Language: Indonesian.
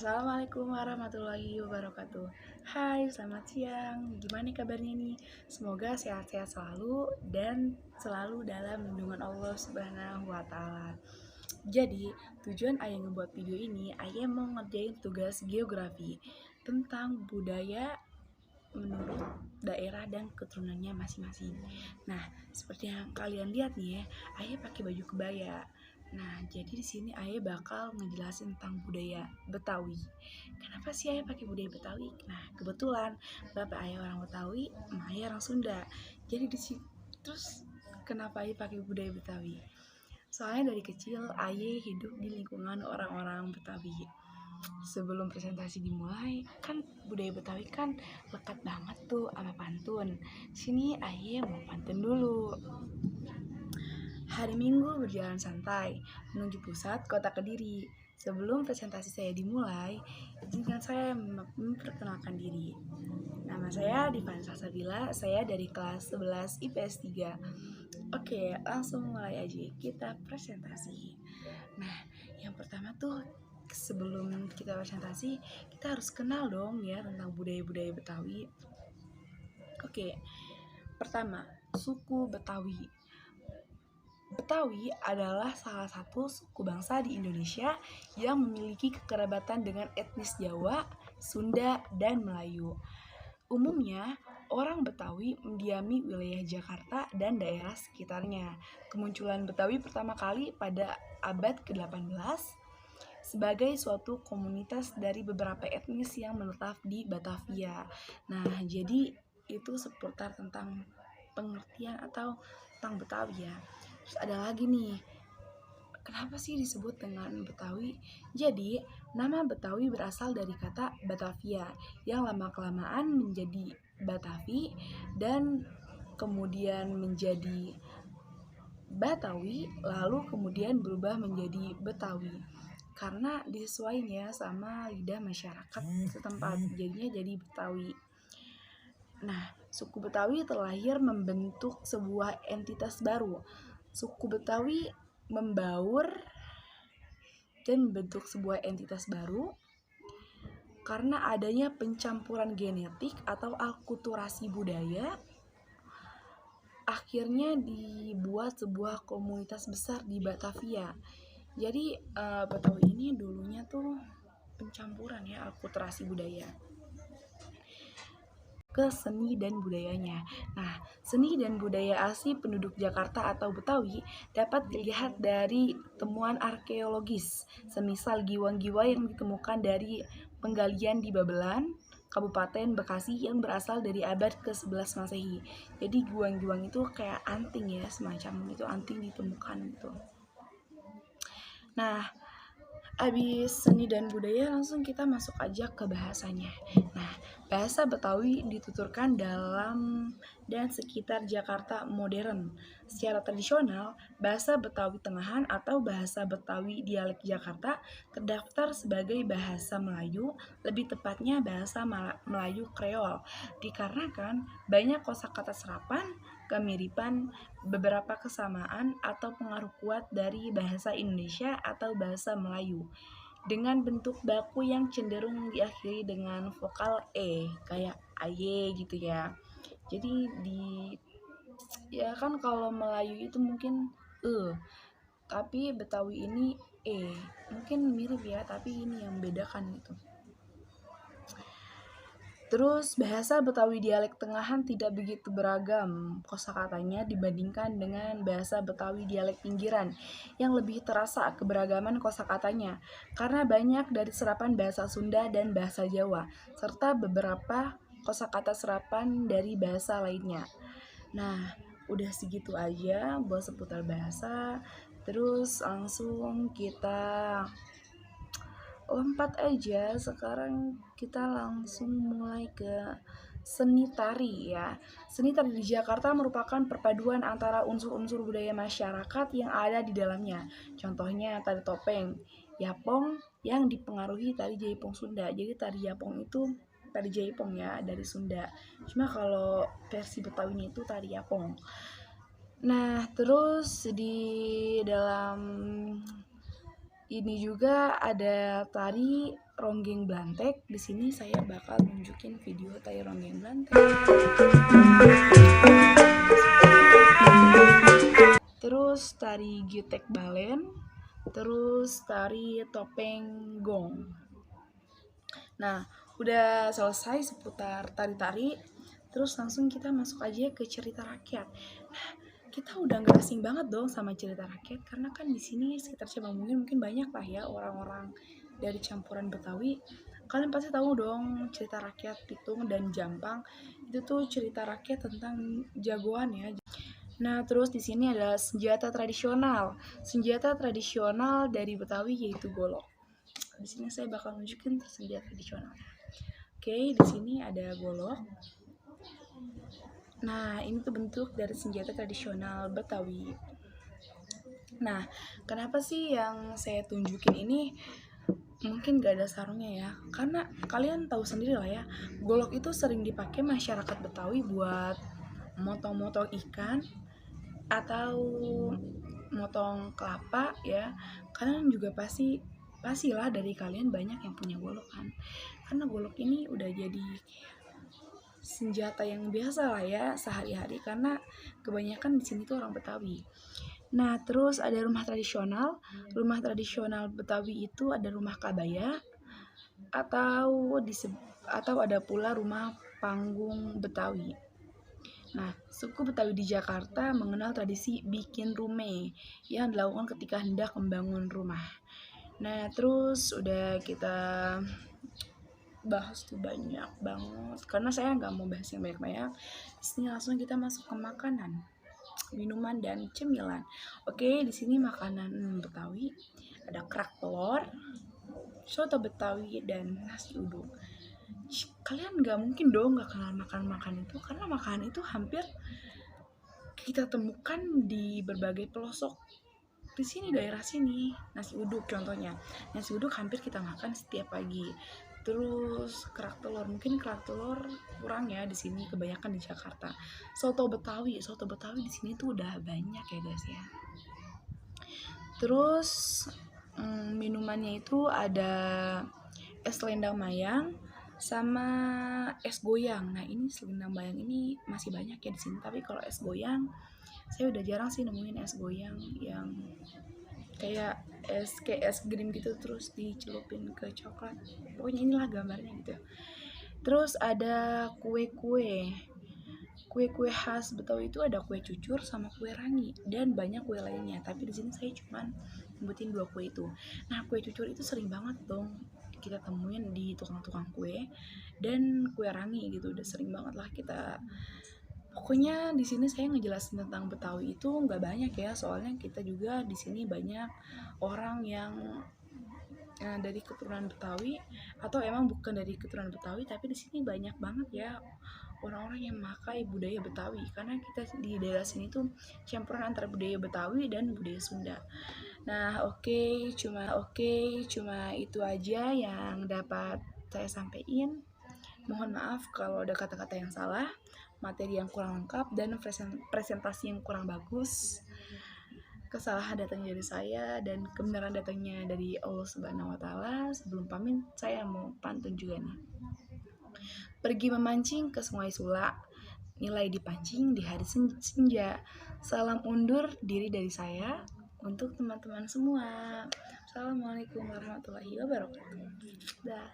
Assalamualaikum warahmatullahi wabarakatuh. Hai, selamat siang. Gimana kabarnya nih? Semoga sehat-sehat selalu dan selalu dalam lindungan Allah Subhanahu wa taala. Jadi, tujuan Ayah ngebuat video ini, Ayah mau ngerjain tugas geografi tentang budaya menurut daerah dan keturunannya masing-masing. Nah, seperti yang kalian lihat nih ya, Ayah pakai baju kebaya. Nah, jadi di sini Ayah bakal ngejelasin tentang budaya Betawi. Kenapa sih Ayah pakai budaya Betawi? Nah, kebetulan bapak Ayah orang Betawi, emak Ayah orang Sunda. Jadi di sini terus kenapa Ayah pakai budaya Betawi? Soalnya dari kecil Ayah hidup di lingkungan orang-orang Betawi. Sebelum presentasi dimulai, kan budaya Betawi kan lekat banget tuh sama pantun. Sini Ayah mau pantun dulu. Hari Minggu berjalan santai menuju pusat kota Kediri. Sebelum presentasi saya dimulai, izinkan saya memperkenalkan diri. Nama saya Divan Salsabila, saya dari kelas 11 IPS 3. Oke, langsung mulai aja kita presentasi. Nah, yang pertama tuh sebelum kita presentasi, kita harus kenal dong ya tentang budaya-budaya Betawi. Oke, pertama, suku Betawi. Betawi adalah salah satu suku bangsa di Indonesia yang memiliki kekerabatan dengan etnis Jawa, Sunda, dan Melayu. Umumnya, orang Betawi mendiami wilayah Jakarta dan daerah sekitarnya. Kemunculan Betawi pertama kali pada abad ke-18 sebagai suatu komunitas dari beberapa etnis yang menetap di Batavia. Nah, jadi itu seputar tentang pengertian atau tentang Betawi ya. Terus ada lagi nih, kenapa sih disebut dengan Betawi? Jadi, nama Betawi berasal dari kata Batavia yang lama-kelamaan menjadi Batavi dan kemudian menjadi Batawi, lalu kemudian berubah menjadi Betawi. Karena disesuaikan ya sama lidah masyarakat setempat, jadinya jadi Betawi. Nah, suku Betawi terlahir membentuk sebuah entitas baru. Suku Betawi membaur dan membentuk sebuah entitas baru karena adanya pencampuran genetik atau akulturasi budaya. Akhirnya dibuat sebuah komunitas besar di Batavia. Jadi Betawi ini dulunya tuh pencampuran ya akulturasi budaya ke seni dan budayanya. Nah, seni dan budaya asli penduduk Jakarta atau Betawi dapat dilihat dari temuan arkeologis, semisal giwang-giwa yang ditemukan dari penggalian di Babelan, Kabupaten Bekasi yang berasal dari abad ke-11 Masehi. Jadi giwang-giwang itu kayak anting ya, semacam itu anting ditemukan gitu. Nah, abis seni dan budaya langsung kita masuk aja ke bahasanya. Nah, bahasa Betawi dituturkan dalam dan sekitar Jakarta modern. Secara tradisional, bahasa Betawi Tengahan atau bahasa Betawi dialek Jakarta terdaftar sebagai bahasa Melayu, lebih tepatnya bahasa Melayu Kreol, dikarenakan banyak kosakata serapan, kemiripan, beberapa kesamaan atau pengaruh kuat dari bahasa Indonesia atau bahasa Melayu dengan bentuk baku yang cenderung diakhiri dengan vokal e kayak aye gitu ya. Jadi ya kan kalau Melayu itu mungkin tapi Betawi ini mungkin mirip ya, tapi ini yang bedakan gitu. Terus bahasa Betawi dialek Tengahan tidak begitu beragam kosakatanya dibandingkan dengan bahasa Betawi dialek pinggiran yang lebih terasa keberagaman kosakatanya karena banyak dari serapan bahasa Sunda dan bahasa Jawa serta beberapa kosakata serapan dari bahasa lainnya. Nah, udah segitu aja buat seputar bahasa. Terus langsung kita lompat aja, sekarang kita langsung mulai ke seni tari ya. Seni tari di Jakarta merupakan perpaduan antara unsur-unsur budaya masyarakat yang ada di dalamnya. Contohnya tari topeng, yapong yang dipengaruhi tari jaipong Sunda. Jadi tari yapong itu tari jaipong ya dari Sunda. Cuma kalau versi Betawinya itu tari yapong. Nah, terus di dalam Ini juga ada tari ronggeng Blantek. Di sini saya bakal nunjukin video tari ronggeng Blantek. Terus tari Gitek Balen, terus tari topeng gong. Nah, udah selesai seputar tari-tari, terus langsung kita masuk aja ke cerita rakyat. Nah, kita udah nggak asing banget dong sama cerita rakyat, karena kan di sini sekitar Cibangmungin mungkin banyak lah ya orang-orang dari campuran Betawi. Kalian pasti tahu dong cerita rakyat Pitung dan Jampang. Itu tuh cerita rakyat tentang jagoan ya. Nah, terus di sini ada senjata tradisional. Senjata tradisional dari Betawi yaitu golok. Di sini saya bakal nunjukin senjata tradisional. Oke, di sini ada golok. Nah, ini tuh bentuk dari senjata tradisional Betawi. Nah, kenapa sih yang saya tunjukin ini mungkin gak ada sarungnya ya? Karena kalian tahu sendiri lah ya, golok itu sering dipakai masyarakat Betawi buat motong-motong ikan atau motong kelapa ya. Kalian juga pastilah dari kalian banyak yang punya golok kan, karena golok ini udah jadi senjata yang biasa lah ya sehari-hari, karena kebanyakan di sini tuh orang Betawi. Nah, terus ada rumah tradisional. Rumah tradisional Betawi itu ada rumah kabaya atau atau ada pula rumah panggung Betawi. Nah, suku Betawi di Jakarta mengenal tradisi bikin rume yang dilakukan ketika hendak membangun rumah. Nah, terus udah kita bahas tuh banyak banget, karena saya nggak mau bahas yang banyak-banyak. Di sini langsung kita masuk ke makanan, minuman dan cemilan. Oke, di sini makanan Betawi ada kerak telur, soto Betawi, dan nasi uduk. Kalian nggak mungkin dong nggak kenal makan itu, karena makanan itu hampir kita temukan di berbagai pelosok di sini, daerah sini. Nasi uduk contohnya, nasi uduk hampir kita makan setiap pagi. Terus kerak telur, mungkin kerak telur kurang ya di sini, kebanyakan di Jakarta. Soto Betawi di sini tuh udah banyak ya guys ya. Terus minumannya itu ada es selendang mayang sama es goyang. Nah, ini selendang mayang ini masih banyak ya di sini, tapi kalau es goyang saya udah jarang sih nemuin es goyang yang kayak es krim gitu terus dicelupin ke coklat. Pokoknya inilah gambarnya gitu. Terus ada kue-kue khas Betawi. Itu ada kue cucur sama kue rangi dan banyak kue lainnya, tapi di sini saya cuman nyebutin 2 kue itu. Nah, kue cucur itu sering banget dong kita temuin di tukang-tukang kue, dan kue rangi gitu udah sering banget lah kita. Pokoknya di sini saya ngejelasin tentang Betawi itu nggak banyak ya, soalnya kita juga di sini banyak orang yang dari keturunan Betawi, atau emang bukan dari keturunan Betawi, tapi di sini banyak banget ya orang-orang yang memakai budaya Betawi, karena kita di daerah sini tuh campuran antara budaya Betawi dan budaya Sunda. Nah, cuma itu aja yang dapat saya sampaikan. Mohon maaf kalau ada kata-kata yang salah, materi yang kurang lengkap, dan presentasi yang kurang bagus. Kesalahan datangnya dari saya dan kebenaran datangnya dari Allah Subhanahu wa taala. Sebelum pamit, saya mau pantun juga nih. Pergi memancing ke Sungai Sula, nilai dipancing di hari senja. Salam undur diri dari saya untuk teman-teman semua. Assalamualaikum warahmatullahi wabarakatuh. Dah.